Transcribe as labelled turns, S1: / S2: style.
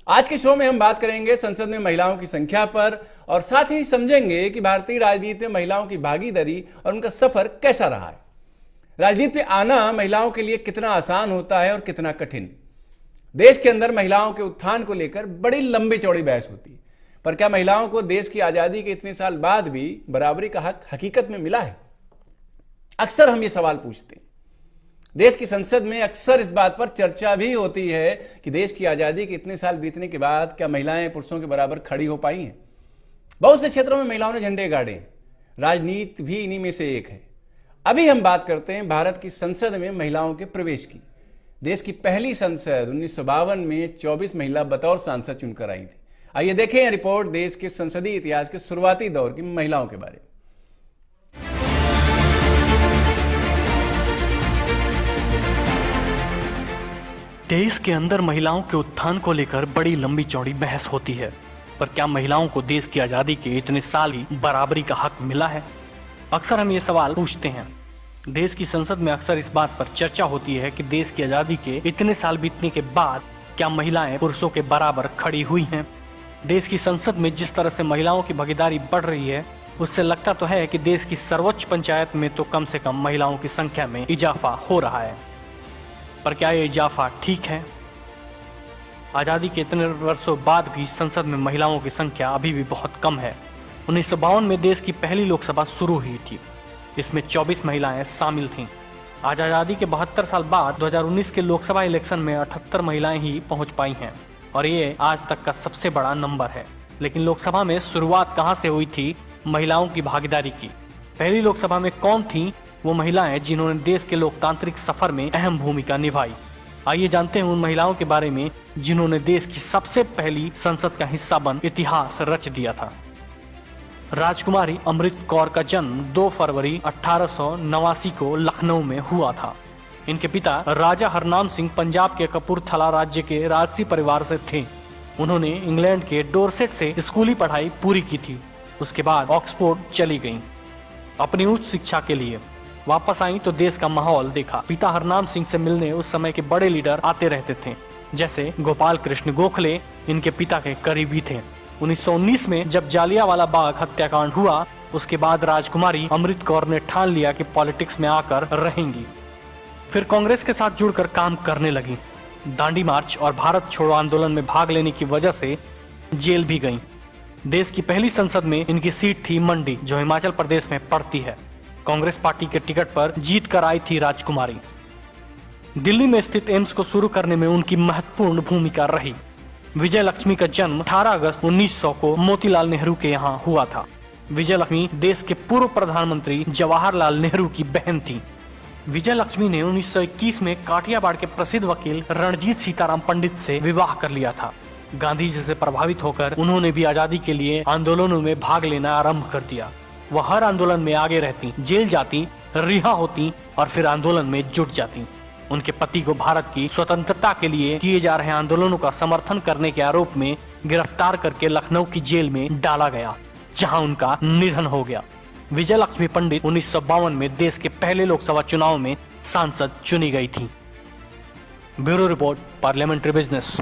S1: आज के शो में हम बात करेंगे संसद में महिलाओं की संख्या पर और साथ ही समझेंगे कि भारतीय राजनीति में महिलाओं की भागीदारी और उनका सफर कैसा रहा है। राजनीति में आना महिलाओं के लिए कितना आसान होता है और कितना कठिन। देश के अंदर महिलाओं के उत्थान को लेकर बड़ी लंबी चौड़ी बहस होती है, पर क्या महिलाओं को देश की आजादी के इतने साल बाद भी बराबरी का हक हकीकत में मिला है? अक्सर हम ये सवाल पूछते हैं। देश की संसद में अक्सर इस बात पर चर्चा भी होती है कि देश की आजादी के इतने साल बीतने के बाद क्या महिलाएं पुरुषों के बराबर खड़ी हो पाई हैं? बहुत से क्षेत्रों में महिलाओं ने झंडे गाड़े, राजनीति भी इन्हीं में से एक है। अभी हम बात करते हैं भारत की संसद में महिलाओं के प्रवेश की। देश की पहली संसद 1952 में 24 महिला बतौर सांसद चुनकर आई थी। आइए देखें यह रिपोर्ट देश के संसदीय इतिहास के शुरुआती दौर की महिलाओं के बारे में।
S2: देश के अंदर महिलाओं के उत्थान को लेकर बड़ी लंबी चौड़ी बहस होती है, पर क्या महिलाओं को देश की आजादी के इतने साल ही बराबरी का हक मिला है? अक्सर हम ये सवाल पूछते हैं। देश की संसद में अक्सर इस बात पर चर्चा होती है कि देश की आजादी के इतने साल बीतने के बाद क्या महिलाएं पुरुषों के बराबर खड़ी हुई हैं? देश की संसद में जिस तरह से महिलाओं की भागीदारी बढ़ रही है, उससे लगता तो है कि देश की सर्वोच्च पंचायत में तो कम से कम महिलाओं की संख्या में इजाफा हो रहा है। पर क्या ये इजाफा ठीक है? आजादी के इतने वर्षों बाद भी संसद में महिलाओं की संख्या अभी भी बहुत कम है। 1952 में देश की पहली लोकसभा शुरू हुई थी। इसमें 24 महिलाएं शामिल थीं। आज आजादी के 72 साल बाद 2019 के लोकसभा इलेक्शन में 78 महिलाएं ही पहुंच पाई हैं और ये आज तक का सबसे बड़ा नंबर है। लेकिन लोकसभा में शुरुआत कहां से हुई थी महिलाओं की भागीदारी की? पहली लोकसभा में कौन थी वो महिलाएं जिन्होंने देश के लोकतांत्रिक सफर में अहम भूमिका निभाई? आइए जानते हैं उन महिलाओं के बारे में जिन्होंने देश की सबसे पहली संसद का हिस्सा बन इतिहास रच दिया था। राजकुमारी अमृत कौर का जन्म 2 फरवरी 1889 को लखनऊ में हुआ था। इनके पिता राजा हरनाम सिंह पंजाब के कपूरथला राज्य के राजसी परिवार से थे। उन्होंने इंग्लैंड के डोरसेट से स्कूली पढ़ाई पूरी की थी। उसके बाद ऑक्सफोर्ड चली गईं अपनी उच्च शिक्षा के लिए। वापस आई तो देश का माहौल देखा। पिता हरनाम सिंह से मिलने उस समय के बड़े लीडर आते रहते थे, जैसे गोपाल कृष्ण गोखले इनके पिता के करीबी थे। 1919 में जब जालियांवाला बाग हत्याकांड हुआ, उसके बाद राजकुमारी अमृत कौर ने ठान लिया कि पॉलिटिक्स में आकर रहेंगी। फिर कांग्रेस के साथ जुड़कर काम करने लगी। दांडी मार्च और भारत छोड़ो आंदोलन में भाग लेने की वजह से जेल भी गईं। देश की पहली संसद में इनकी सीट थी मंडी, जो हिमाचल प्रदेश में पड़ती है। कांग्रेस पार्टी के टिकट पर जीत कर आई थी राजकुमारी। दिल्ली में स्थित एम्स को शुरू करने में उनकी महत्वपूर्ण भूमिका रही। विजय लक्ष्मी का जन्म 18 अगस्त 1900 को मोतीलाल नेहरू के यहाँ हुआ था। विजय लक्ष्मी देश के पूर्व प्रधानमंत्री जवाहरलाल नेहरू की बहन थी। विजय लक्ष्मी ने 1921 में काठियावाड़ के प्रसिद्ध वकील रणजीत सीताराम पंडित से विवाह कर लिया था। गांधी जी से प्रभावित होकर उन्होंने भी आजादी के लिए आंदोलनों में भाग लेना आरंभ कर दिया। वह हर आंदोलन में आगे रहती, जेल जाती, रिहा होती और फिर आंदोलन में जुट जाती। उनके पति को भारत की स्वतंत्रता के लिए किए जा रहे आंदोलनों का समर्थन करने के आरोप में गिरफ्तार करके लखनऊ की जेल में डाला गया, जहां उनका निधन हो गया। विजय लक्ष्मी पंडित 1952 में देश के पहले लोकसभा चुनाव में सांसद चुनी गई थी। Bureau report, parliamentary business.